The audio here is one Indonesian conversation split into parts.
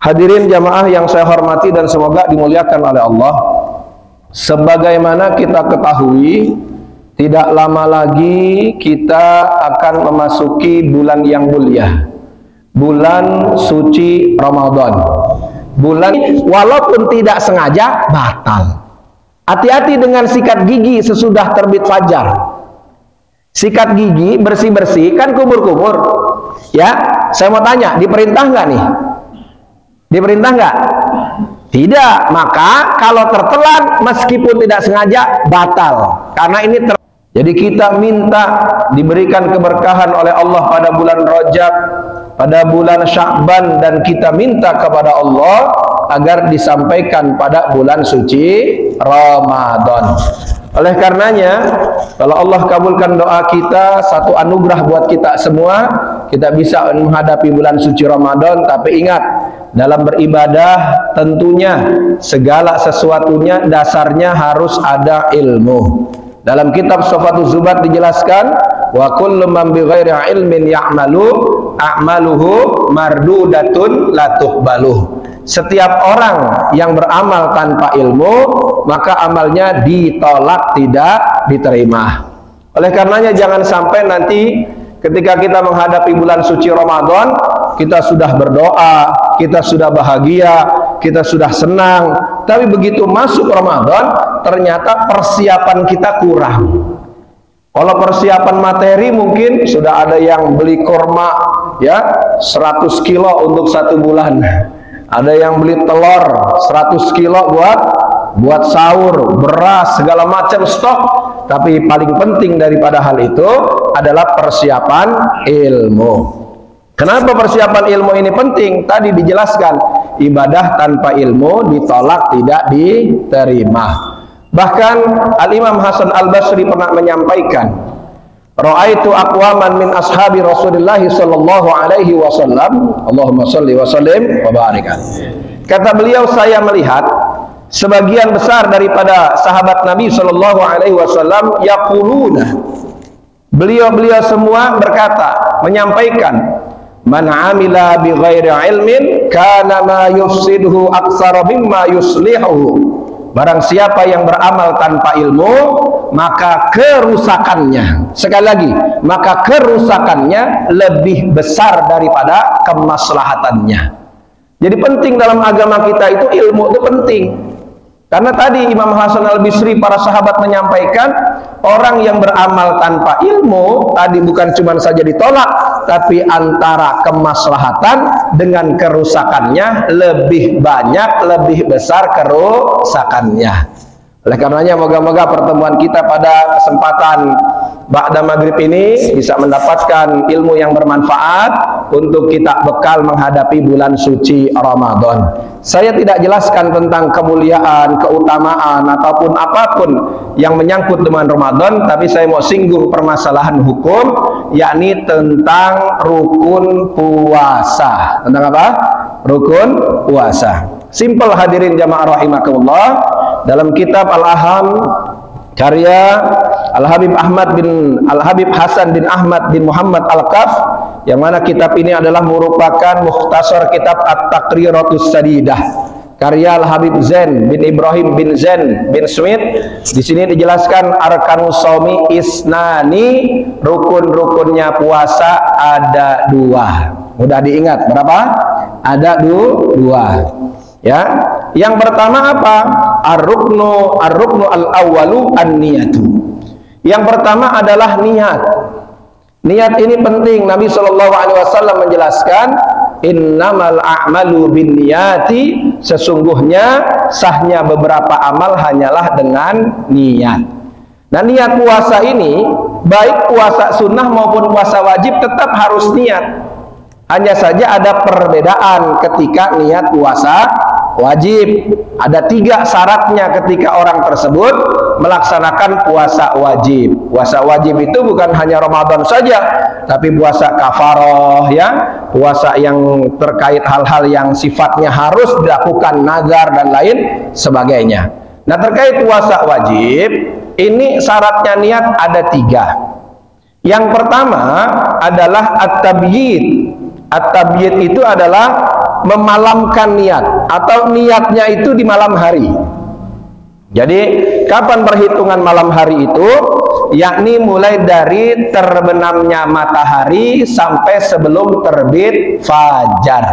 Hadirin jamaah yang saya hormati dan semoga dimuliakan oleh Allah. Sebagaimana kita ketahui, tidak lama lagi kita akan memasuki bulan yang mulia, bulan suci Ramadan. Bulan walaupun tidak sengaja batal. Hati-hati dengan sikat gigi sesudah terbit fajar. Sikat gigi bersih-bersih kan kumur-kumur. Ya, saya mau tanya, diperintah nggak nih? Diperintah nggak? Tidak. Maka kalau tertelan meskipun tidak sengaja batal. Karena ini jadi kita minta diberikan keberkahan oleh Allah pada bulan Rajab, pada bulan Sya'ban, dan kita minta kepada Allah agar disampaikan pada bulan suci Ramadan. Oleh karenanya, kalau Allah kabulkan doa kita, satu anugerah buat kita semua, kita bisa menghadapi bulan suci Ramadan. Tapi ingat, dalam beribadah tentunya segala sesuatunya dasarnya harus ada ilmu. Dalam kitab Shaffatus Zubat dijelaskan, wa kullu man bighairi ilmin ya'malu a'maluhu mardudatun la tuqbaluh. Setiap orang yang beramal tanpa ilmu, maka amalnya ditolak, tidak diterima. Oleh karenanya jangan sampai nanti ketika kita menghadapi bulan suci Ramadan, kita sudah berdoa, kita sudah bahagia, kita sudah senang, tapi begitu masuk Ramadan ternyata persiapan kita kurang. Kalau persiapan materi mungkin sudah ada yang beli kurma ya 100 kilo untuk 1 bulan. Ada yang beli telur 100 kilo buat sahur, beras, segala macam stok. Tapi paling penting daripada hal itu adalah persiapan ilmu. Kenapa persiapan ilmu ini penting? Tadi dijelaskan, ibadah tanpa ilmu ditolak, tidak diterima. Bahkan Al-Imam Hasan Al-Basri pernah menyampaikan, ra'aitu aqwaman min ashabi Rasulullah sallallahu alaihi wasallam, Allahumma shalli wa sallim wa barik. Kata beliau, saya melihat sebagian besar daripada sahabat Nabi sallallahu alaihi wasallam yaquluna, beliau semua berkata, menyampaikan, man amila bi ghairi ilmin kana ma yufsiduhu aksara mimma yuslihuhu. Barang siapa yang beramal tanpa ilmu, maka kerusakannya, sekali lagi, maka kerusakannya lebih besar daripada kemaslahatannya. Jadi penting dalam agama kita itu ilmu itu penting. Karena tadi Imam Hasan Al-Basri, para sahabat menyampaikan, orang yang beramal tanpa ilmu tadi bukan cuma saja ditolak, tapi antara kemaslahatan dengan kerusakannya lebih banyak, lebih besar kerusakannya. Oleh karenanya moga-moga pertemuan kita pada kesempatan ba'da maghrib ini bisa mendapatkan ilmu yang bermanfaat untuk kita bekal menghadapi bulan suci Ramadan. Saya tidak jelaskan tentang kemuliaan, keutamaan ataupun apapun yang menyangkut dengan Ramadan, tapi saya mau singgung permasalahan hukum, yakni tentang rukun puasa. Tentang apa? Rukun puasa. Simpel hadirin jamaah rahimakumullah. Dalam kitab Al-Aham karya Al-Habib Hasan bin Ahmad bin Muhammad Al-Kaf, yang mana kitab ini adalah merupakan mukhtasar kitab At-Taqriratus Sadidah karya Al-Habib Zain bin Ibrahim bin Zain bin Smith. Di sini dijelaskan arkanus shaumi isnani, rukun-rukunnya puasa ada 2. Mudah diingat, berapa? Ada 2. Ya, yang pertama apa? Ar-ruknu al-awwalu an-niyatu. Yang pertama adalah niat. Niat ini penting. Nabi Shallallahu Alaihi Wasallam menjelaskan, innamal a'malu binniyati, sesungguhnya sahnya beberapa amal hanyalah dengan niat. Nah, niat puasa ini, baik puasa sunnah maupun puasa wajib, tetap harus niat. Hanya saja ada perbedaan ketika niat puasa wajib. Ada 3 syaratnya ketika orang tersebut melaksanakan puasa wajib. Puasa wajib itu bukan hanya Ramadan saja, tapi puasa kafaroh, ya, puasa yang terkait hal-hal yang sifatnya harus dilakukan, nazar dan lain sebagainya. Nah, terkait puasa wajib ini syaratnya niat ada 3. Yang pertama adalah at-tabyid. At-tabyid itu adalah memalamkan niat atau niatnya itu di malam hari. Jadi kapan perhitungan malam hari itu? Yakni mulai dari terbenamnya matahari sampai sebelum terbit fajar.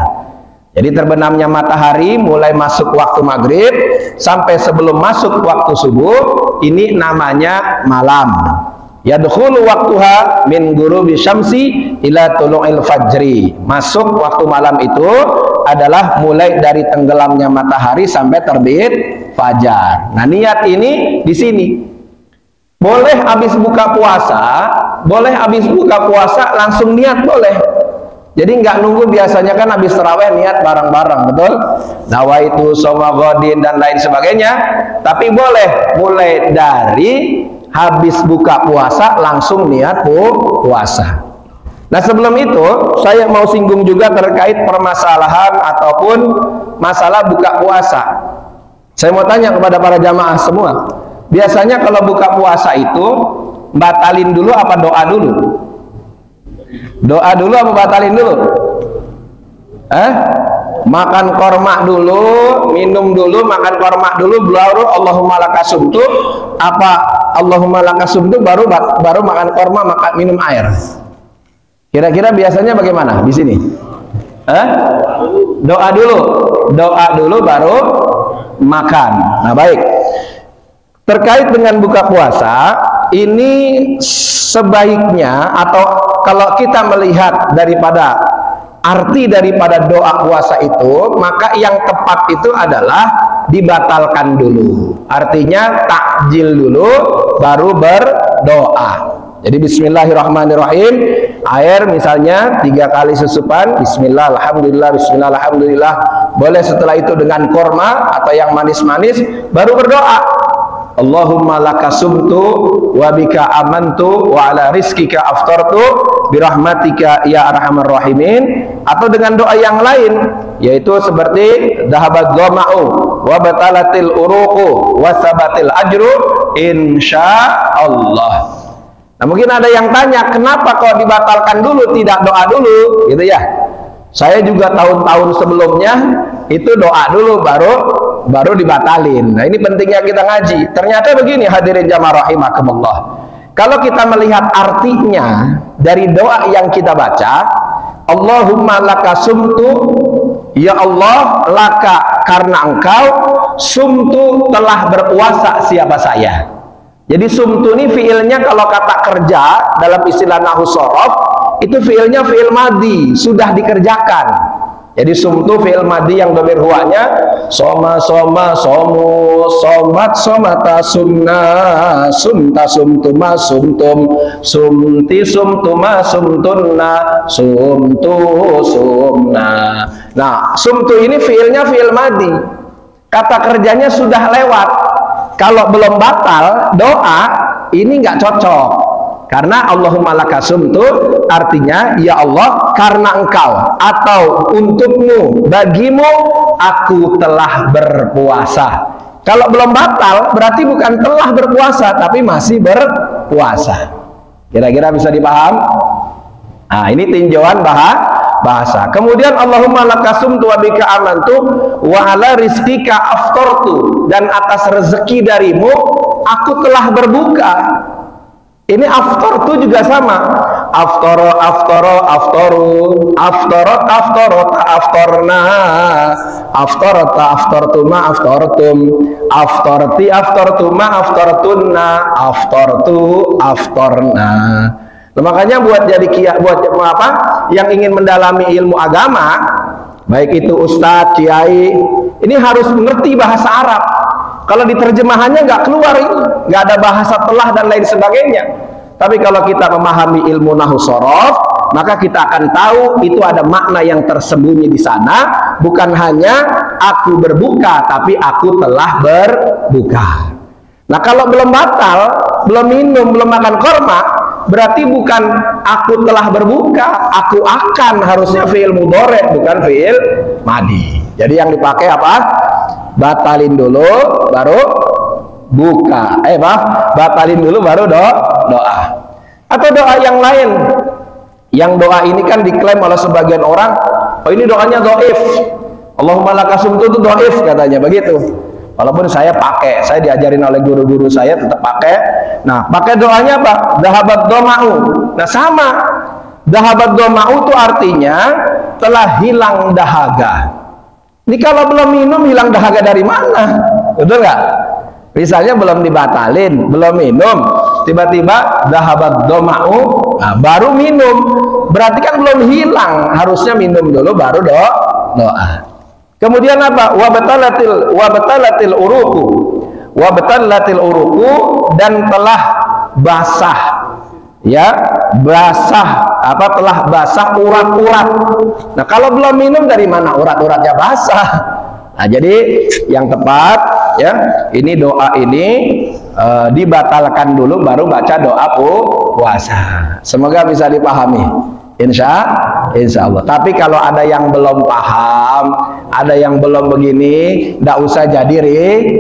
Jadi terbenamnya matahari mulai masuk waktu maghrib sampai sebelum masuk waktu subuh, ini namanya malam. Yadkhulu waqtuha min ghurubi syamsi ila tulu'il fajri. Masuk waktu malam itu adalah mulai dari tenggelamnya matahari sampai terbit fajar. Nah, niat ini di sini. Boleh habis buka puasa, langsung niat boleh. Jadi nggak nunggu, biasanya kan habis tarawih niat bareng-bareng, betul? Nawaitu shoma ghadin dan lain sebagainya. Tapi boleh mulai dari habis buka puasa langsung niat puasa. Nah, sebelum itu saya mau singgung juga terkait permasalahan ataupun masalah buka puasa. Saya mau tanya kepada para jamaah semua. Biasanya kalau buka puasa itu batalin dulu apa doa dulu? Doa dulu apa batalin dulu? Makan korma dulu, minum dulu, makan korma dulu, baru Allahumma lakasumtu, apa Allahumma lakasumtu baru makan korma, makan minum air. Kira-kira biasanya bagaimana di sini? Doa dulu baru makan. Nah, baik. Terkait dengan buka puasa, ini sebaiknya, atau kalau kita melihat daripada arti daripada doa puasa itu, maka yang tepat itu adalah dibatalkan dulu. Artinya takjil dulu baru berdoa. Jadi bismillahirrahmanirrahim, air misalnya 3 kali susupan, bismillah, alhamdulillah, bismillah, alhamdulillah. Boleh setelah itu dengan korma atau yang manis-manis, baru berdoa. Allahumma lakasumtu wa bika amantu wa ala rizkika aftartu birahmatika ya arhamar rahimin. Atau dengan doa yang lain, yaitu seperti dhahabat dhama'u wa batalatil uruqu wa sabatil ajru insyaallah. Nah, mungkin ada yang tanya, kenapa kok dibatalkan dulu, tidak doa dulu, gitu ya. Saya juga tahun-tahun sebelumnya itu doa dulu baru dibatalin. Nah, ini pentingnya kita ngaji. Ternyata begini, hadirin jamaah rahimakumullah. Kalau kita melihat artinya dari doa yang kita baca, Allahumma laka sumtu, ya Allah, laka karena engkau, sumtu telah berpuasa siapa saya. Jadi sumtu ini fiilnya kalau kata kerja dalam istilah nahwu shorof itu fiilnya fiil madi, sudah dikerjakan. Jadi sumtu fiil madi yang dhamir huwanya soma soma somu somat somata sumna sumta sumtuma sumtum sumti sumtuma sumtunna sumtu sumna. Nah, sumtu ini fiilnya fiil madi, kata kerjanya sudah lewat. Kalau belum batal doa ini nggak cocok, karena Allahumma lakasumtu artinya ya Allah karena engkau atau untukmu, bagimu aku telah berpuasa. Kalau belum batal berarti bukan telah berpuasa tapi masih berpuasa. Kira-kira bisa dipaham? Nah, ini tinjauan bahasa. Kemudian Allahumma lakasumtu wa bika amantu wa ala rizqika aftartu, dan atas rezeki darimu aku telah berbuka. Ini aftartu juga sama. Aftara aftaru aftarat aftarata aftarna aftarata aftartuma aftartum aftarti aftartuma aftartunna aftartu aftarna. Nah, makanya buat yang ingin mendalami ilmu agama, baik itu ustadz, kiai, ini harus mengerti bahasa Arab. Kalau diterjemahannya nggak keluar ini, nggak ada bahasa telah dan lain sebagainya. Tapi kalau kita memahami ilmu nahwu shorof, maka kita akan tahu itu ada makna yang tersembunyi di sana. Bukan hanya aku berbuka, tapi aku telah berbuka. Nah, kalau belum batal, belum minum, belum makan korma, berarti bukan aku telah berbuka, aku akan, harusnya fi'il mudhari' bukan fi'il madi. Jadi yang dipakai apa? Batalin dulu baru buka. Batalin dulu baru doa. Atau doa yang lain. Yang doa ini kan diklaim oleh sebagian orang, Oh ini doanya dhaif. Allahumma lakasumtu itu dhaif katanya begitu. Walaupun saya pakai, saya diajarin oleh guru-guru saya tetap pakai. Nah, pakai doanya apa? Dhahabat doma'u. Nah, sama. Dhahabat doma'u itu artinya telah hilang dahaga. Ini kalau belum minum hilang dahaga dari mana? Betul nggak? Misalnya belum dibatalin, belum minum, tiba-tiba dhahabat doma'u, nah, baru minum. Berarti kan belum hilang. Harusnya minum dulu baru doa. Kemudian apa? Wabtalatil uruku. Wabtalatil uruku dan telah basah. Ya, basah apa? Telah basah urat-urat. Nah, kalau belum minum dari mana urat-uratnya basah? Nah, jadi yang tepat ya, ini doa ini dibatalkan dulu baru baca doa puasa. Semoga bisa dipahami. Insya Allah. Tapi kalau ada yang belum paham, ada yang belum begini, tidak usah jadi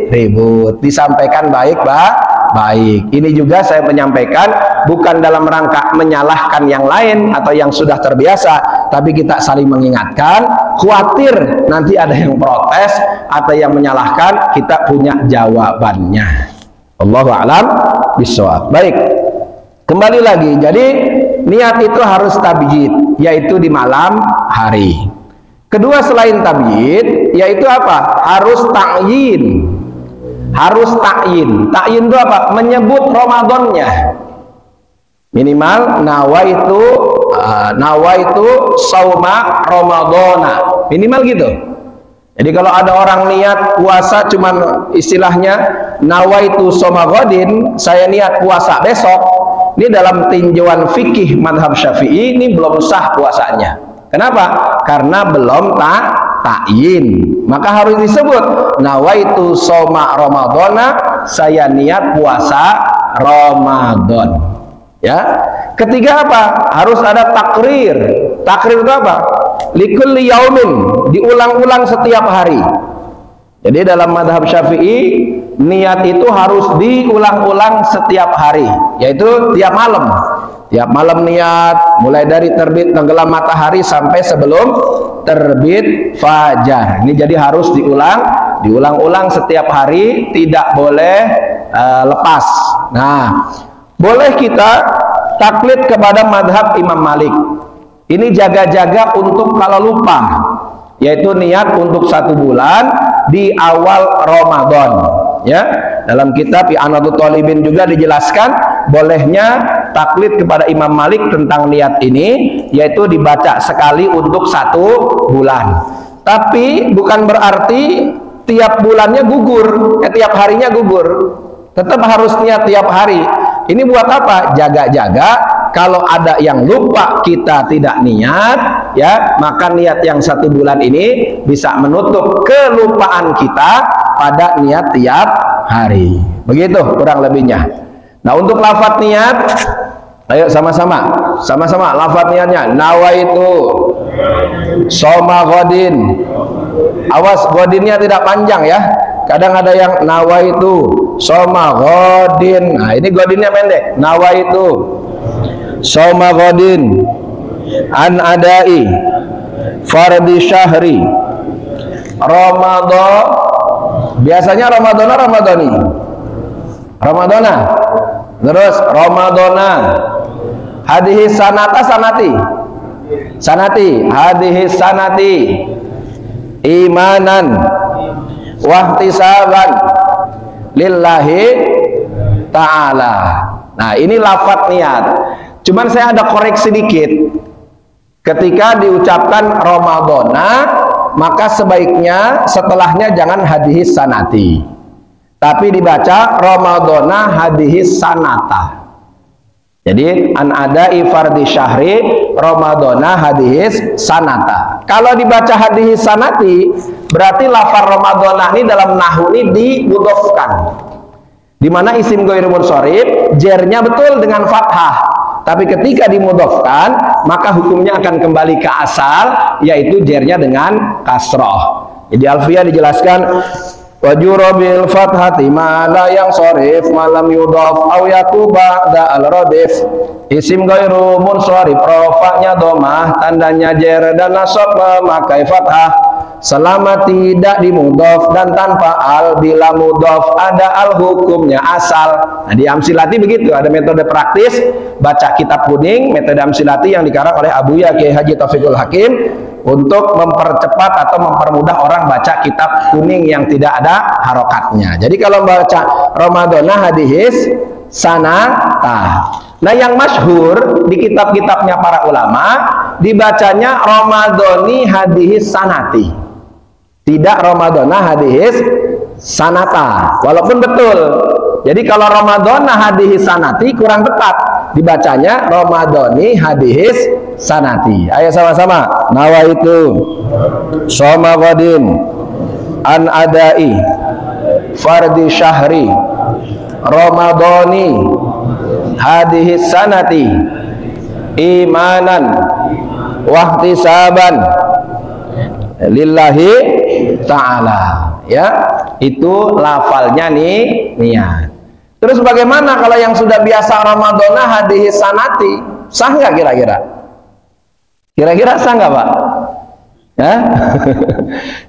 ribut. Disampaikan baik. Ini juga saya menyampaikan bukan dalam rangka menyalahkan yang lain atau yang sudah terbiasa, tapi kita saling mengingatkan. Khawatir nanti ada yang protes atau yang menyalahkan, kita punya jawabannya. Allahu a'lam bishawab. Baik. Kembali lagi. Jadi niat itu harus tabyid, yaitu di malam hari. Kedua selain tabyid, yaitu apa? Harus ta'yin. Harus ta'yin. Ta'yin itu apa? Menyebut Ramadannya. Minimal nawaitu sauma Ramadana. Minimal gitu. Jadi kalau ada orang niat puasa cuman istilahnya nawaitu sauma ghadin, saya niat puasa besok. Ini dalam tinjauan fikih madhab Syafi'i ini belum sah puasanya. Kenapa? Karena belum ta'yin. Maka harus disebut nawaitu shauma ramadhana, saya niat puasa Ramadan. Ya. Ketiga apa? Harus ada takrir. Takrir itu apa? Likulli yaumin, diulang-ulang setiap hari. Jadi dalam madhab Syafi'i niat itu harus diulang-ulang setiap hari, yaitu tiap malam. Tiap malam niat, mulai dari terbit tenggelam matahari sampai sebelum terbit fajar. Ini jadi harus diulang-ulang setiap hari, tidak boleh lepas. Nah, boleh kita taklid kepada madhab Imam Malik. Ini jaga-jaga untuk kalau lupa, yaitu niat untuk 1 bulan di awal Ramadan. Ya, dalam kitab I'anatul Talibin juga dijelaskan bolehnya taklid kepada Imam Malik tentang niat ini, yaitu dibaca sekali untuk 1 bulan. Tapi bukan berarti tiap bulannya gugur, tiap harinya gugur. Tetap harus niat tiap hari. Ini buat apa? Jaga-jaga. Kalau ada yang lupa kita tidak niat, ya, maka niat yang 1 bulan ini bisa menutup kelupaan kita pada niat tiap hari. Begitu kurang lebihnya. Nah, untuk lafadz niat, ayo sama-sama lafadz niatnya. Nawaitu shauma ghadin. Awas ghadinnya tidak panjang ya. Kadang ada yang nawaitu shauma ghadin. Nah, ini ghadinnya pendek. Nawaitu shauma ghadin an adai fardhi syahri Ramadan. Biasanya Ramadani. Terus Ramadana. Hadhihi sanati. Hadhihi sanati. Imanan wahtisaban lillahi ta'ala. Nah, ini lafadz niat. Cuman saya ada koreksi dikit. Ketika diucapkan Ramadana, maka sebaiknya setelahnya jangan hadhihi sanati, tapi dibaca Ramadana hadhihi sanata. Jadi an adai fardhi syahri Ramadana hadhihi sanata. Kalau dibaca hadhihi sanati, berarti lafaz Ramadana ini dalam nahwu ini dimudhofkan. Di mana isim ghair munsharif jernya betul dengan fathah. Tapi ketika dimudhofkan, maka hukumnya akan kembali ke asal, yaitu jernya dengan kasroh. Jadi Alfiyah dijelaskan Wajura bil fathati ma la yang sorif malam yudhaf aw yakuba da al radif. Isim ghairu munsharif rofaknya domah tandanya jer dan nasab memakai fathah selama tidak dimudhaf dan tanpa al. Bila mudhaf ada al hukumnya asal. Nah, di Amsilati begitu, ada metode praktis baca kitab kuning, metode Amsilati yang dikarang oleh Abuya Kiai Haji Taufiqul Hakim untuk mempercepat atau mempermudah orang baca kitab kuning yang tidak ada harokatnya. Jadi kalau baca Ramadana hadis sanatah. Nah, yang masyhur di kitab-kitabnya para ulama dibacanya Ramadhani hadis sanati, tidak Ramadana hadis sanata, walaupun betul. Jadi kalau Ramadana hadis sanati kurang tepat, dibacanya Ramadhani hadis sanati. Ayo sama-sama. Nawaitu shoma ghadin an adai fardi syahri Ramadhani hadis sanati imanan wahtisaban lillahi ta'ala. Ya, itu lafalnya nih niat. Terus bagaimana kalau yang sudah biasa Ramadhana hadis sanati? Sah nggak kira-kira? Kira-kira sah nggak, Pak? Ya?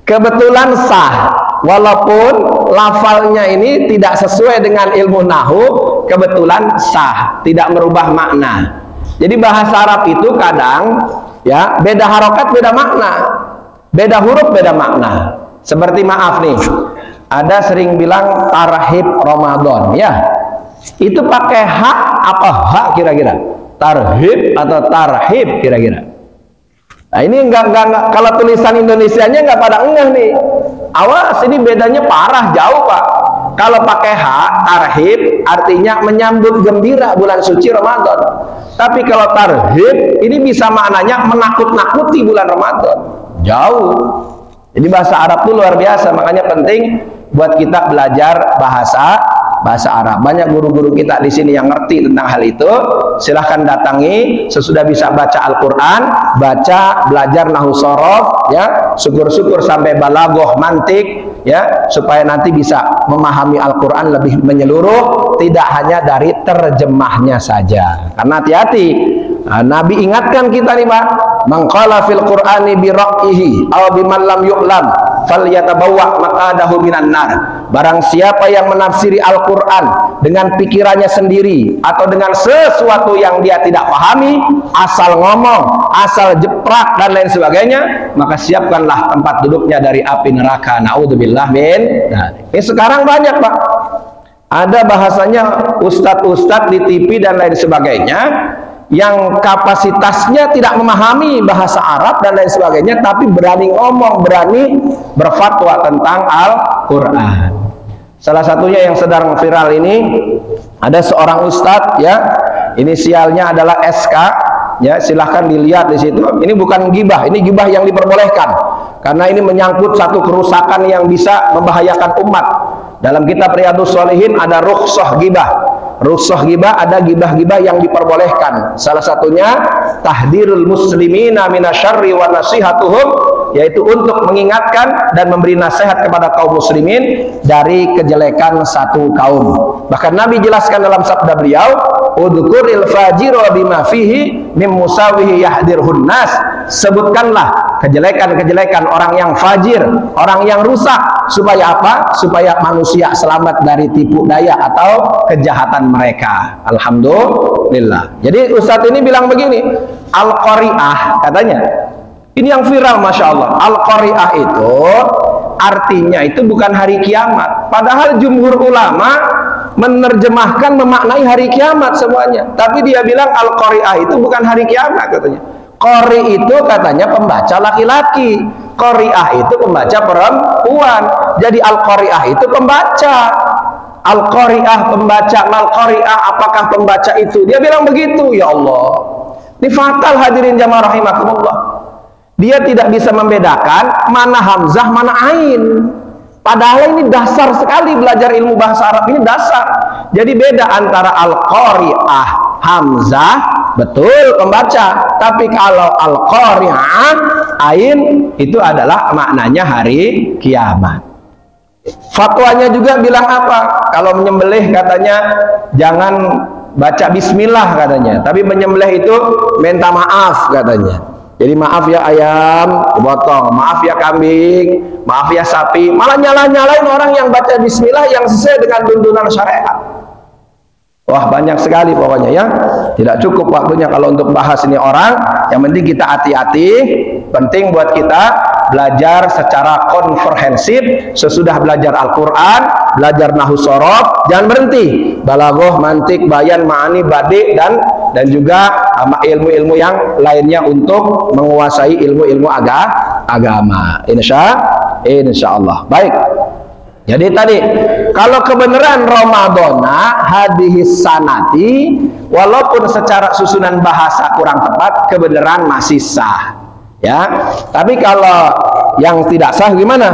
Kebetulan sah, walaupun lafalnya ini tidak sesuai dengan ilmu nahu, kebetulan sah, tidak merubah makna. Jadi bahasa Arab itu kadang ya beda harokat beda makna, beda huruf beda makna. Seperti maaf nih, ada sering bilang tarhib Ramadan, ya itu pakai hak apa hak kira-kira? Tarhib atau tarhib kira-kira? Nah ini enggak kalau tulisan Indonesianya enggak pada ngeh nih. Awas, ini bedanya parah jauh, Pak. Kalau pakai hak tarhib artinya menyambut gembira bulan suci Ramadan. Tapi kalau tarhib ini bisa maknanya menakut-nakuti bulan Ramadan. Jauh. Jadi bahasa Arab itu luar biasa, makanya penting buat kita belajar bahasa Arab. Banyak guru-guru kita di sini yang ngerti tentang hal itu. Silahkan datangi, sesudah bisa baca Al-Quran, belajar nahu sorof, ya, syukur-syukur sampai balagoh mantik, ya, supaya nanti bisa memahami Al-Quran lebih menyeluruh, tidak hanya dari terjemahnya saja. Karena hati-hati, Nabi ingatkan kita nih, Pak, mangqala fil Qur'ani bi ra'yihi aw biman lam yu'lam falyatabawwa maqadahu minan nar. Barang siapa yang menafsiri Al-Qur'an dengan pikirannya sendiri atau dengan sesuatu yang dia tidak pahami, asal ngomong, asal jeprak dan lain sebagainya, maka siapkanlah tempat duduknya dari api neraka. Naudzubillah min. Nah, ini sekarang banyak, Pak. Ada bahasanya ustadz-ustadz di TV dan lain sebagainya yang kapasitasnya tidak memahami bahasa Arab dan lain sebagainya, tapi berani ngomong, berani berfatwa tentang Al-Quran. Salah satunya yang sedang viral ini, ada seorang ustadz, ya, inisialnya adalah SK, ya, silahkan dilihat di situ. Ini bukan gibah, ini gibah yang diperbolehkan, karena ini menyangkut satu kerusakan yang bisa membahayakan umat. Dalam kitab Riyadhus Shalihin ada rukhsah gibah. Rukhsah gibah, ada gibah-gibah yang diperbolehkan. Salah satunya tahdirul muslimina minasyarri wa nasihatuhum, yaitu untuk mengingatkan dan memberi nasihat kepada kaum muslimin dari kejelekan satu kaum. Bahkan Nabi jelaskan dalam sabda beliau, udhkuril fajira bima fihi mim musawihi yahdirhun nas. Sebutkanlah kejelekan-kejelekan orang yang fajir, orang yang rusak, supaya apa? Supaya manusia selamat dari tipu daya atau kejahatan mereka. Alhamdulillah. Jadi Ustadz ini bilang begini, Al-Qari'ah katanya, ini yang viral, Masya Allah. Al-Qari'ah itu artinya itu bukan hari kiamat, padahal jumhur ulama menerjemahkan memaknai hari kiamat semuanya, tapi dia bilang Al-Qari'ah itu bukan hari kiamat katanya. Qari itu katanya pembaca laki-laki, Qari'ah itu pembaca perempuan. Jadi Al-Qari'ah itu pembaca, Al-Qari'ah pembaca, Mal-Qari'ah apakah pembaca itu? Dia bilang begitu. Ya Allah, ini fatal hadirin jamaah rahimakumullah. Dia tidak bisa membedakan mana hamzah mana ain, padahal ini dasar sekali belajar ilmu bahasa Arab, ini dasar. Jadi beda antara Al-Qari'ah hamzah, betul pembaca, tapi kalau Al-Qari'ah ain itu adalah maknanya hari kiamat. Fatwanya juga bilang apa? Kalau menyembelih katanya jangan baca bismillah katanya, tapi menyembelih itu minta maaf katanya. Jadi maaf ya ayam dipotong, maaf ya kambing, maaf ya sapi, malah nyalain orang yang baca bismillah yang sesuai dengan tuntunan syariat. Wah, banyak sekali pokoknya ya. Tidak cukup waktunya kalau untuk bahas ini orang. Yang penting kita hati-hati. Penting buat kita belajar secara komprehensif. Sesudah belajar Al-Quran, belajar Nahwu Shorof, jangan berhenti. Balaghah, mantik, bayan, ma'ani, badi, dan juga ilmu-ilmu yang lainnya untuk menguasai ilmu-ilmu agama. Insya Allah. Baik. Jadi tadi kalau kebenaran Ramadana hadhis sanati, walaupun secara susunan bahasa kurang tepat, kebenaran masih sah. Ya, tapi kalau yang tidak sah gimana?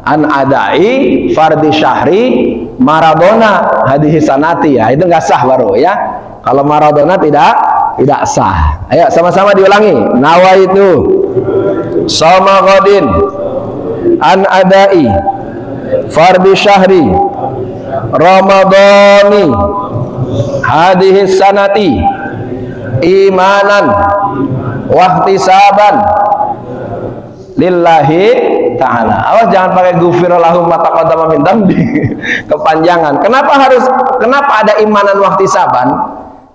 An adai fardhi syahri Maradona hadhis sanati, ya itu nggak sah baru ya. Kalau Maradona tidak sah. Ayo sama-sama diulangi. Nawaitu shauma ghadin an adai fardhi syahri Ramadhani hadhihi sanati imanan wahtisaban lillahi ta'ala. Awas jangan pakai ghufira lahum ma taqaddama min dzambi. Kepanjangan. Kenapa ada imanan wahtisaban?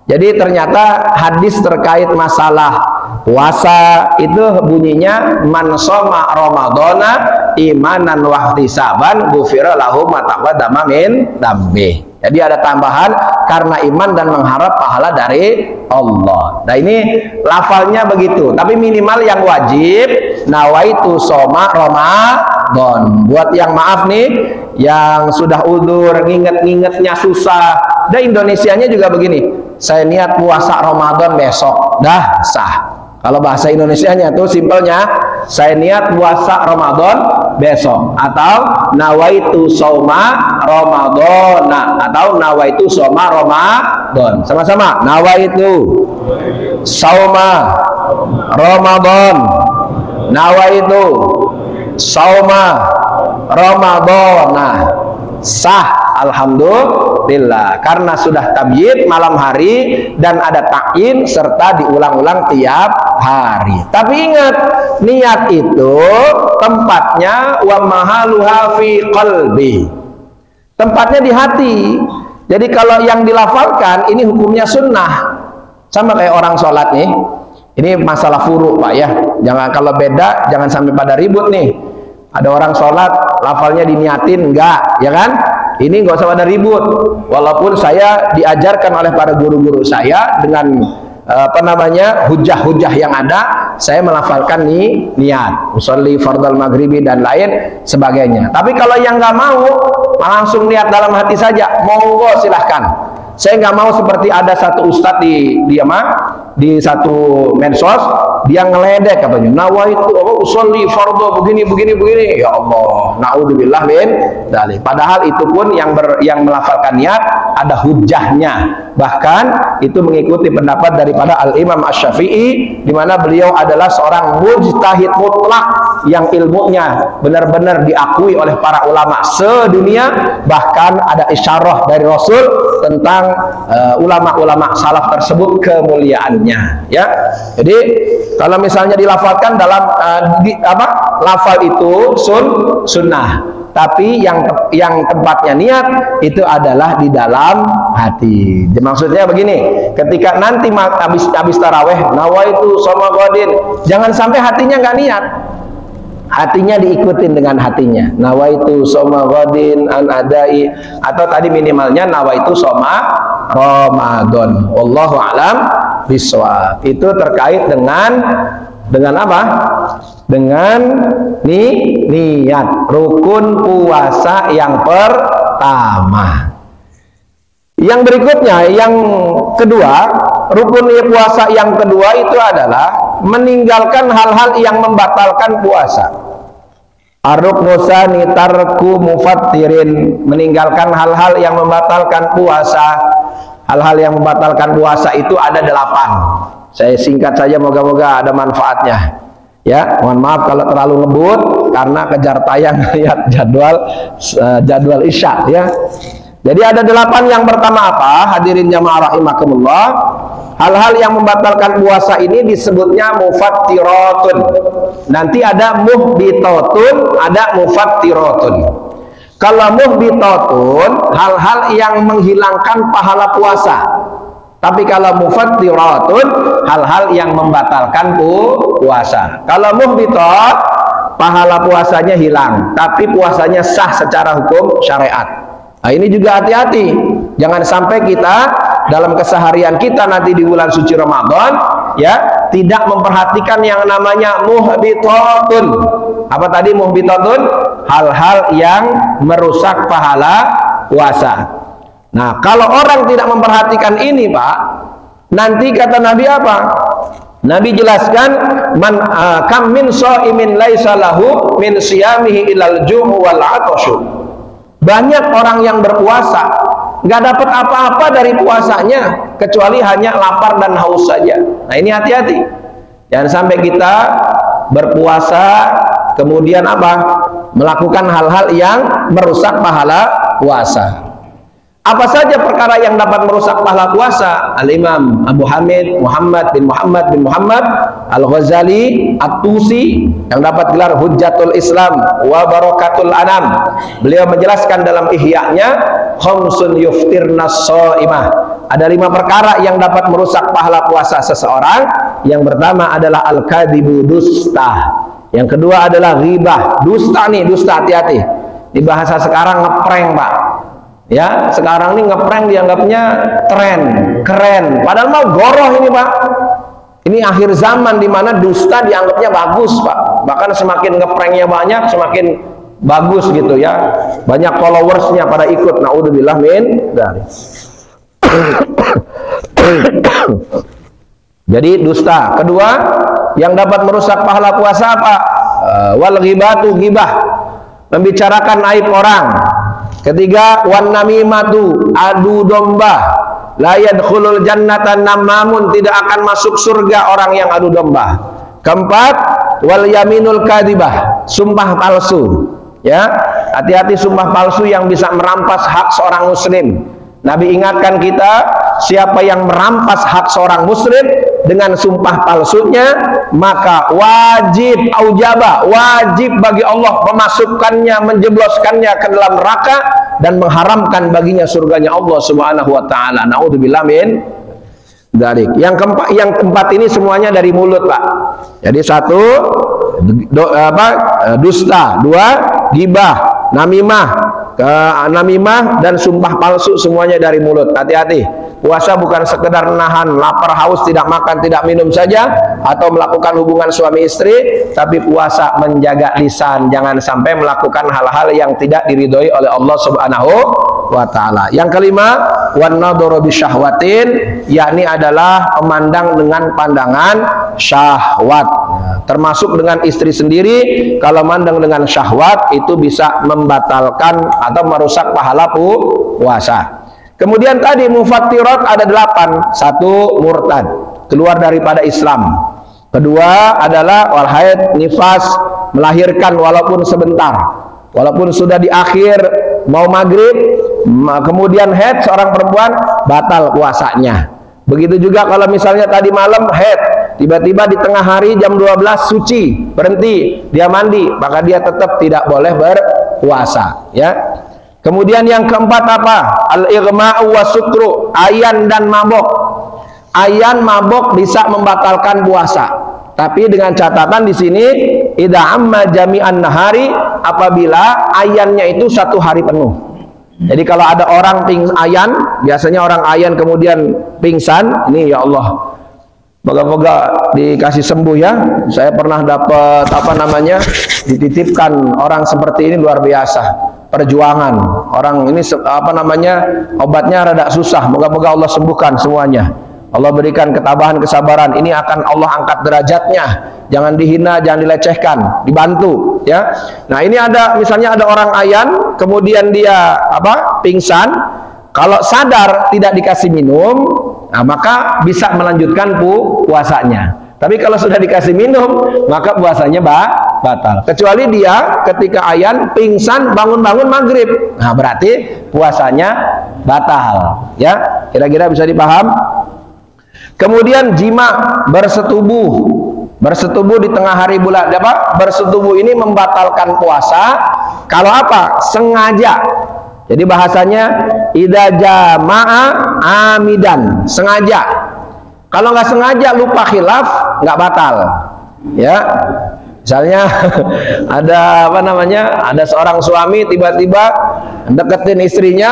Jadi ternyata hadis terkait masalah puasa itu bunyinya man shoma ramadhana imanan wahtisaban ghufira lahu ma taqaddama min dzambi. Jadi ada tambahan karena iman dan mengharap pahala dari Allah. Nah ini lafalnya begitu, tapi minimal yang wajib nawaitu shoma Ramadan. Buat yang maaf nih, yang sudah udzur, ngingetnya susah. Dan Indonesianya juga begini, saya niat puasa Ramadan besok, dah sah. Kalau bahasa Indonesianya tuh simpelnya, saya niat puasa Ramadan besok, atau nawaitu shauma Ramadan, atau nawaitu shauma Ramadan. Sama-sama, nawaitu shauma Ramadan, nawaitu shauma Ramadan. Nah, sah alhamdulillah karena sudah tabyid malam hari dan ada ta'yin serta diulang-ulang tiap hari. Tapi ingat, niat itu tempatnya wa mahaluha fi qalbi. Tempatnya di hati. Jadi kalau yang dilafalkan ini hukumnya sunnah. Sama kayak orang sholat nih. Ini masalah furu Pak ya. Jangan, kalau beda jangan sampai pada ribut nih. Ada orang sholat lafalnya diniatin enggak, ya kan? Ini nggak usah pada ribut. Walaupun saya diajarkan oleh para guru-guru saya dengan hujah-hujah yang ada, saya melafalkan niat usolli fardal maghribi dan lain sebagainya. Tapi kalau yang nggak mau, langsung niat dalam hati saja, monggo silahkan. Saya nggak mau seperti ada satu ustadz di satu medsos, dia ngeledek katanya, nawaitu usolli fardhu begini. Ya Allah, naudzubillah min dzalik. Padahal itu pun yang melafalkan niat ada hujahnya. Bahkan itu mengikuti pendapat daripada Al-Imam Asy-Syafi'i, di mana beliau adalah seorang mujtahid mutlak yang ilmunya benar-benar diakui oleh para ulama sedunia. Bahkan ada isyarah dari Rasul tentang ulama-ulama salaf tersebut kemuliaannya, ya. Jadi kalau misalnya dilafalkan dalam lafal itu sunnah, tapi yang tempatnya niat itu adalah di dalam hati. Maksudnya begini, ketika nanti habis taraweh nawaitu shauma ghadin, jangan sampai hatinya nggak niat. Hatinya diikutin dengan hatinya, nawaitu shauma ghadin an adai, atau tadi minimalnya nawaitu shauma Ramadan. Wallahu a'lam bishawab. Itu terkait dengan apa? Dengan niat, rukun puasa yang pertama. Yang berikutnya, yang kedua, rukun puasa yang kedua itu adalah meninggalkan hal-hal yang membatalkan puasa. Ar-ruknu tsani tarku mufattirin, meninggalkan hal-hal yang membatalkan puasa. Hal-hal yang membatalkan puasa itu ada 8. Saya singkat saja, moga-moga ada manfaatnya. Ya, mohon maaf kalau terlalu ngebut, karena kejar tayang lihat jadwal Isya ya. Jadi ada 8. Yang pertama apa? Hadirin jamaah rahimakumullah. Hal-hal yang membatalkan puasa ini disebutnya mufattiratun. Nanti ada muhbitatun, ada mufattiratun. Kalau muhbitatun, hal-hal yang menghilangkan pahala puasa. Tapi kalau mufattiratun, hal-hal yang membatalkan puasa. Kalau muhbitat, pahala puasanya hilang, tapi puasanya sah secara hukum syariat. Nah, ini juga hati-hati. Jangan sampai kita dalam keseharian kita nanti di bulan suci Ramadan ya, tidak memperhatikan yang namanya muhbitatun. Apa tadi muhbitatun? Hal-hal yang merusak pahala puasa. Nah, kalau orang tidak memperhatikan ini, Pak, nanti kata Nabi apa? Nabi jelaskan, kam min shaimin laisa lahu min siyamihi ilal ju'u wal 'atashu. Banyak orang yang berpuasa nggak dapat apa-apa dari puasanya kecuali hanya lapar dan haus saja. Nah, ini hati-hati. Jangan sampai kita berpuasa kemudian apa? Melakukan hal-hal yang merusak pahala puasa. Apa saja perkara yang dapat merusak pahala puasa? Al-Imam Abu Hamid Muhammad bin Muhammad Al-Ghazali At-Tusi yang dapat gelar Hujjatul Islam wa Barakatul Anam, beliau menjelaskan dalam Ihya-nya, khamsun yuftirnas shaimah. Ada 5 perkara yang dapat merusak pahala puasa seseorang. Yang pertama adalah al-kadhibu, dusta. Yang kedua adalah ghibah, dusta nih, dusta, hati-hati. Di bahasa sekarang ngeprank, Pak. Ya, sekarang ini ngeprank dianggapnya tren, keren. Padahal mau goroh ini, Pak. Ini akhir zaman di mana dusta dianggapnya bagus, Pak. Bahkan semakin ngepranknya banyak, semakin bagus gitu ya. Banyak followersnya pada ikut. Naudzubillah min dzalik. Jadi dusta. Kedua, yang dapat merusak pahala puasa apa? Wal ghibatu, ghibah, membicarakan aib orang. Ketiga, wan namimatu, adu domba. La yadkhulul jannata namamun, tidak akan masuk surga orang yang adu domba. Keempat, wal yaminul kadhibah, sumpah palsu. Ya, hati-hati sumpah palsu yang bisa merampas hak seorang muslim. Nabi ingatkan kita, siapa yang merampas hak seorang muslim dengan sumpah palsunya, maka wajib aujaba, wajib bagi Allah memasukkannya, menjebloskannya ke dalam neraka dan mengharamkan baginya surganya Allah Subhanahu wa taala. Naudzubillah min dzalik. Yang keempat ini semuanya dari mulut, Pak. Jadi satu, dusta, dua, ghibah, namimah dan sumpah palsu, semuanya dari mulut. Hati-hati. Puasa bukan sekedar nahan lapar, haus, tidak makan, tidak minum saja, atau melakukan hubungan suami istri, tapi puasa menjaga lisan, jangan sampai melakukan hal-hal yang tidak diridhoi oleh Allah Subhanahu wa taala. Yang kelima, wan nadhuru bisyahwatin, yakni adalah memandang dengan pandangan syahwat. Termasuk dengan istri sendiri, kalau mandang dengan syahwat itu bisa membatalkan atau merusak pahala puasa. Kemudian tadi mufattirat ada 8. Satu, murtad, keluar daripada Islam. Kedua adalah wal haid, nifas, melahirkan walaupun sebentar, walaupun sudah di akhir mau maghrib, kemudian haid seorang perempuan, batal puasanya. Begitu juga kalau misalnya tadi malam haid, tiba-tiba di tengah hari jam 12 suci, berhenti, dia mandi, maka dia tetap tidak boleh berpuasa, ya. Kemudian yang keempat apa? Al-ighma'u wasukru, ayan dan mabok. Ayan, mabok bisa membatalkan puasa. Tapi dengan catatan di sini, idza amma jami'an nahari, apabila ayannya itu 1 hari penuh. Jadi kalau ada orang ayan, biasanya orang ayan kemudian pingsan, ini ya Allah, moga-moga dikasih sembuh ya. Saya pernah dapat dititipkan orang seperti ini, luar biasa. Perjuangan orang ini obatnya rada susah, moga-moga Allah sembuhkan semuanya. Allah berikan ketabahan, kesabaran. Ini akan Allah angkat derajatnya, jangan dihina, jangan dilecehkan, dibantu ya. Nah, ini ada misalnya ada orang ayan, kemudian dia pingsan, kalau sadar tidak dikasih minum, nah maka bisa melanjutkan puasanya. Tapi kalau sudah dikasih minum, maka puasanya batal. Kecuali dia ketika ayan pingsan bangun-bangun maghrib, nah berarti puasanya batal. Ya, kira-kira bisa dipaham. Kemudian jima, bersetubuh di tengah hari bulan apa? Bersetubuh ini membatalkan puasa kalau apa? Sengaja. Jadi bahasanya idza jama'a amidan, sengaja. Kalau nggak sengaja lupa khilaf, nggak batal. Ya. Misalnya ada apa namanya? Ada seorang suami tiba-tiba deketin istrinya,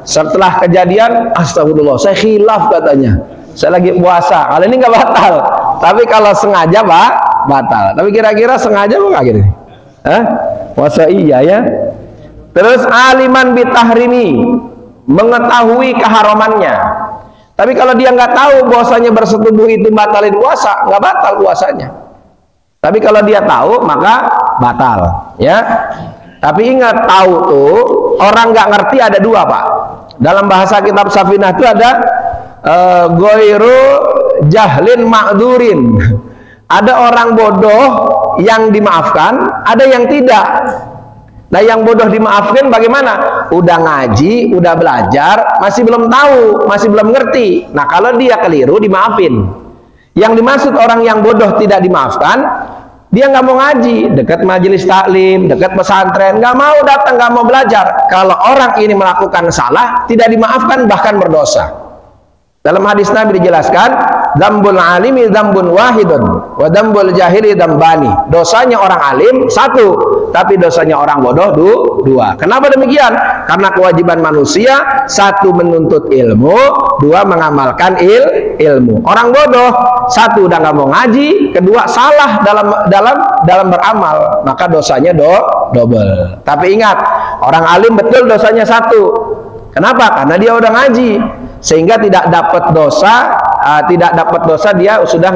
setelah kejadian astagfirullah, saya khilaf katanya. Saya lagi puasa. Kalau ini nggak batal. Tapi kalau sengaja batal. Tapi kira-kira sengaja nggak gini? Puasa iya ya. Terus aliman bitahrimi, mengetahui keharamannya. Tapi kalau dia nggak tahu bahwasanya bersetubuh itu batalin puasa, nggak batal puasanya. Tapi kalau dia tahu maka batal. Ya. Tapi ingat, tahu tuh orang nggak ngerti ada dua, Pak. Dalam bahasa kitab Safinah itu ada goiru jahlin ma'durin. Ada orang bodoh yang dimaafkan, ada yang tidak. Nah, yang bodoh dimaafkan bagaimana? Udah ngaji, udah belajar, masih belum tahu, masih belum ngerti. Nah, kalau dia keliru dimaafin. Yang dimaksud orang yang bodoh tidak dimaafkan, dia nggak mau ngaji, dekat majelis taklim, dekat pesantren, nggak mau datang, nggak mau belajar. Kalau orang ini melakukan salah, tidak dimaafkan, bahkan berdosa. Dalam hadis Nabi dijelaskan, dzambul alimi dzambun wahidun wa dzambul jahili dzambani. Dosanya orang alim satu, tapi dosanya orang bodoh dua. Kenapa demikian? Karena kewajiban manusia satu menuntut ilmu, dua mengamalkan ilmu. Orang bodoh satu udah nggak mau ngaji, kedua salah dalam beramal, maka dosanya double. Tapi ingat, orang alim betul dosanya satu. Kenapa? Karena dia udah ngaji, sehingga tidak dapat dosa, dia sudah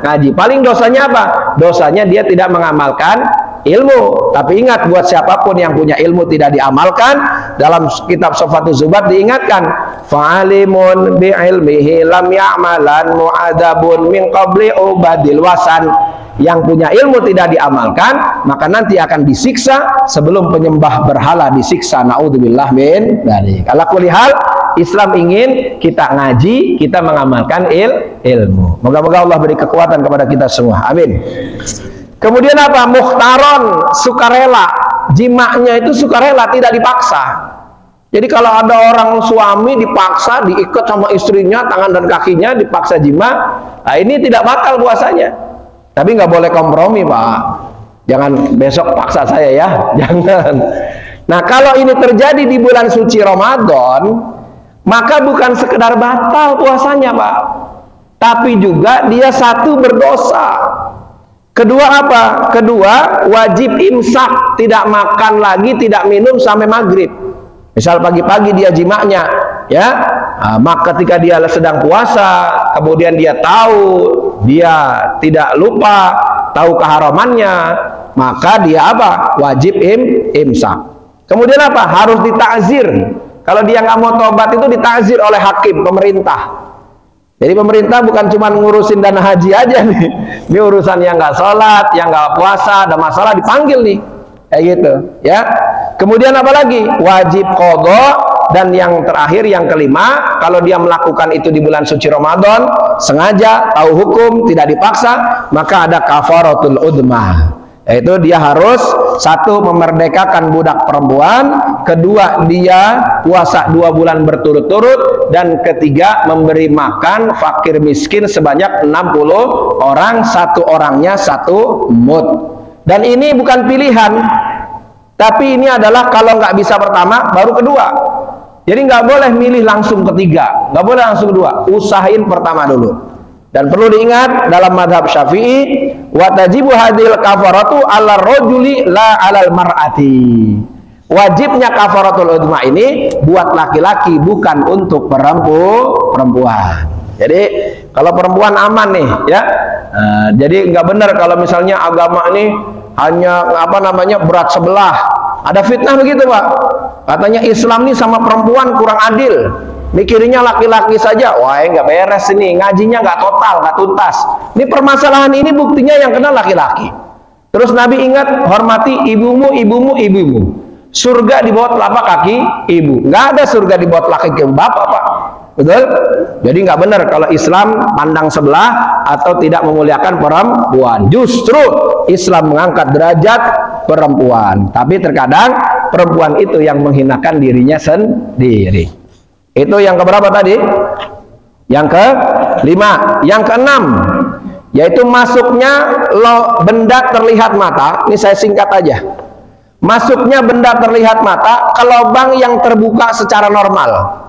ngaji. Paling dosanya apa? Dosanya dia tidak mengamalkan ilmu. Tapi ingat, buat siapapun yang punya ilmu tidak diamalkan, dalam kitab Shaffatus Zubat diingatkan, fa'alimun bi'ilmihi lam ya'malan mu'adzabun min qabli ubadil wasan. Yang punya ilmu tidak diamalkan, maka nanti akan disiksa sebelum penyembah berhala disiksa. Naudzubillah min dzalik. Ala kulli hal, Islam ingin kita ngaji, kita mengamalkan ilmu. Moga-moga Allah beri kekuatan kepada kita semua. Amin. Kemudian apa? Mukhtaron, sukarela. Jimaknya itu sukarela, tidak dipaksa. Jadi kalau ada orang suami dipaksa, diikat sama istrinya, tangan dan kakinya, dipaksa jima, nah ini tidak batal puasanya. Tapi nggak boleh kompromi, Pak. Jangan besok paksa saya ya, jangan. Nah, kalau ini terjadi di bulan suci Ramadan, maka bukan sekedar batal puasanya, Pak, tapi juga dia satu berdosa. Kedua apa? Kedua, wajib imsak, tidak makan lagi, tidak minum sampai maghrib. Misal pagi-pagi dia jimaknya, ya, maka ketika dia sedang puasa, kemudian dia tahu, dia tidak lupa, tahu keharamannya, maka dia apa? Wajib imsak. Kemudian apa? Harus ditakzir. Kalau dia nggak mau tobat itu ditakzir oleh hakim, pemerintah. Jadi pemerintah bukan cuma ngurusin dana haji aja nih. Ini urusan yang nggak sholat, yang nggak puasa, ada masalah dipanggil nih. Kayak gitu, ya. Kemudian apa lagi? Wajib qadha. Dan yang terakhir, yang kelima, kalau dia melakukan itu di bulan suci Ramadan, sengaja, tahu hukum, tidak dipaksa, maka ada kafaratul udmah. Yaitu dia harus satu, memerdekakan budak perempuan, kedua, dia puasa 2 bulan berturut-turut, dan ketiga, memberi makan fakir miskin sebanyak 60 orang, satu orangnya 1 mud. Dan ini bukan pilihan, tapi ini adalah kalau nggak bisa pertama, baru kedua. Jadi nggak boleh milih langsung ketiga, nggak boleh langsung kedua, usahain pertama dulu. Dan perlu diingat, dalam madhab Syafi'i, wa tajibu hadhil kafaratu ala rajuli la alal mar'ati. Wajibnya kafaratul udma ini buat laki-laki, bukan untuk perempuan. Jadi kalau perempuan aman nih, ya. Jadi nggak benar kalau misalnya agama ini hanya apa namanya berat sebelah. Ada fitnah begitu, Pak. Katanya Islam ini sama perempuan kurang adil. Mikirnya laki-laki saja, wah nggak beres ini, ngajinya nggak total, nggak tuntas. Ini permasalahan ini buktinya yang kena laki-laki. Terus Nabi ingat, hormati ibumu, ibumu, ibumu. Surga di bawah telapak kaki ibu. Nggak ada surga di bawah telapak kaki bapak, Pak. Betul? Jadi nggak benar kalau Islam pandang sebelah atau tidak memuliakan perempuan. Justru Islam mengangkat derajat perempuan. Tapi terkadang perempuan itu yang menghinakan dirinya sendiri. Itu yang keberapa tadi? Yang kelima. Yang keenam, yaitu masuknya benda terlihat mata. Ini saya singkat aja. Masuknya benda terlihat mata ke lubang yang terbuka secara normal.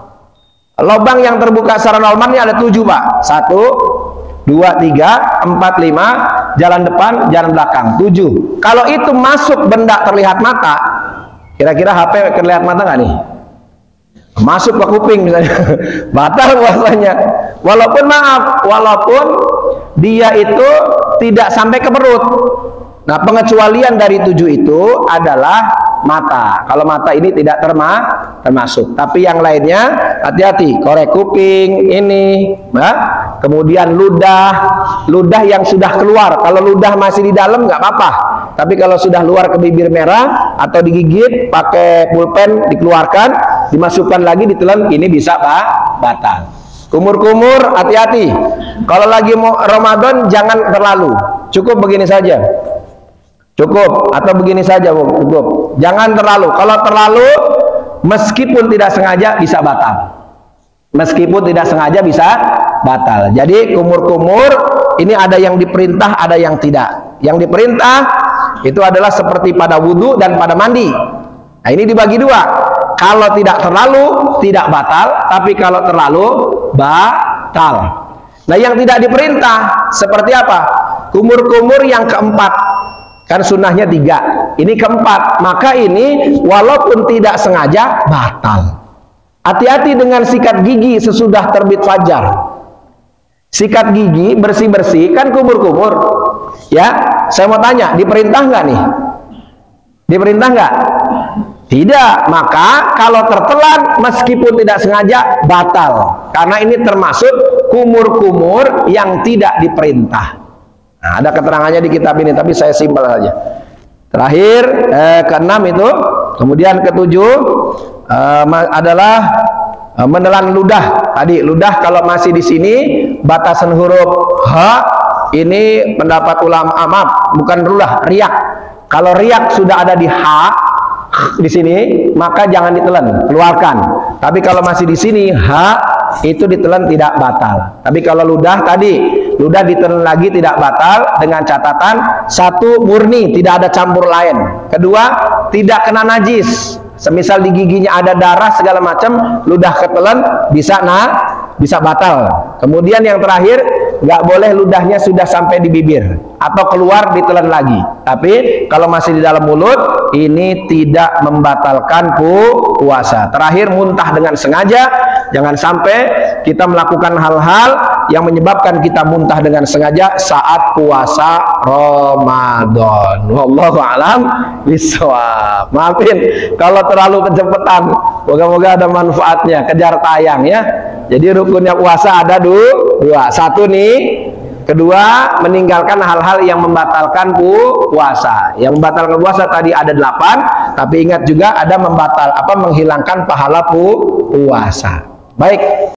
Lubang yang terbuka secara normal ini ada 7, Pak. 1, 2, 3, 4, 5, jalan depan, jalan belakang. 7. Kalau itu masuk benda terlihat mata, kira-kira HP terlihat mata nggak nih? Masuk ke kuping misalnya, batal puasanya. Walaupun maaf, walaupun dia itu tidak sampai ke perut. Nah, pengecualian dari 7 itu adalah mata. Kalau mata ini tidak termasuk. Tapi yang lainnya hati-hati. Korek kuping ini, kemudian ludah yang sudah keluar. Kalau ludah masih di dalam nggak apa-apa. Tapi kalau sudah keluar ke bibir merah atau digigit pakai pulpen, dikeluarkan, dimasukkan lagi ditelan, ini bisa batal. Kumur-kumur hati-hati. Kalau lagi mau Ramadan jangan terlalu. Cukup begini saja. Cukup atau begini saja, cukup. Jangan terlalu. Kalau terlalu, meskipun tidak sengaja bisa batal. Meskipun tidak sengaja bisa batal. Jadi kumur-kumur ini ada yang diperintah, ada yang tidak. Yang diperintah itu adalah seperti pada wudhu dan pada mandi. Nah, ini dibagi 2. Kalau tidak terlalu, tidak batal. Tapi kalau terlalu, batal. Nah, yang tidak diperintah seperti apa? Kumur-kumur yang keempat. Kan sunnahnya 3, ini keempat. Maka ini walaupun tidak sengaja batal. Hati-hati dengan sikat gigi sesudah terbit fajar. Sikat gigi bersih-bersih kan kumur-kumur. Ya, saya mau tanya, diperintah nggak nih? Diperintah nggak? Tidak. Maka kalau tertelan meskipun tidak sengaja batal. Karena ini termasuk kumur-kumur yang tidak diperintah. Nah, ada keterangannya di kitab ini, tapi saya simpel saja. Terakhir, keenam itu, kemudian ketujuh adalah menelan ludah. Tadi ludah kalau masih di sini batasan huruf H, ini pendapat ulama maaf, bukan ludah, riak. Kalau riak sudah ada di H di sini, maka jangan ditelan, keluarkan. Tapi kalau masih di sini H, itu ditelan tidak batal. Tapi kalau ludah tadi, ludah ditelan lagi tidak batal dengan catatan 1 murni, tidak ada campur lain. Kedua, tidak kena najis. Semisal di giginya ada darah segala macam, ludah ketelan bisa batal. Kemudian yang terakhir, nggak boleh ludahnya sudah sampai di bibir atau keluar ditelan lagi. Tapi kalau masih di dalam mulut, ini tidak membatalkan puasa. Terakhir, muntah dengan sengaja. Jangan sampai kita melakukan hal-hal yang menyebabkan kita muntah dengan sengaja saat puasa Ramadan. Wallahu a'lam bishawab. Maafin kalau terlalu kecepatan. Moga-moga ada manfaatnya. Kejar tayang ya. Jadi rukunnya puasa ada 2. 1 nih. Kedua, meninggalkan hal-hal yang membatalkan puasa. Yang membatalkan puasa tadi ada 8, tapi ingat juga ada menghilangkan pahala puasa. Baik,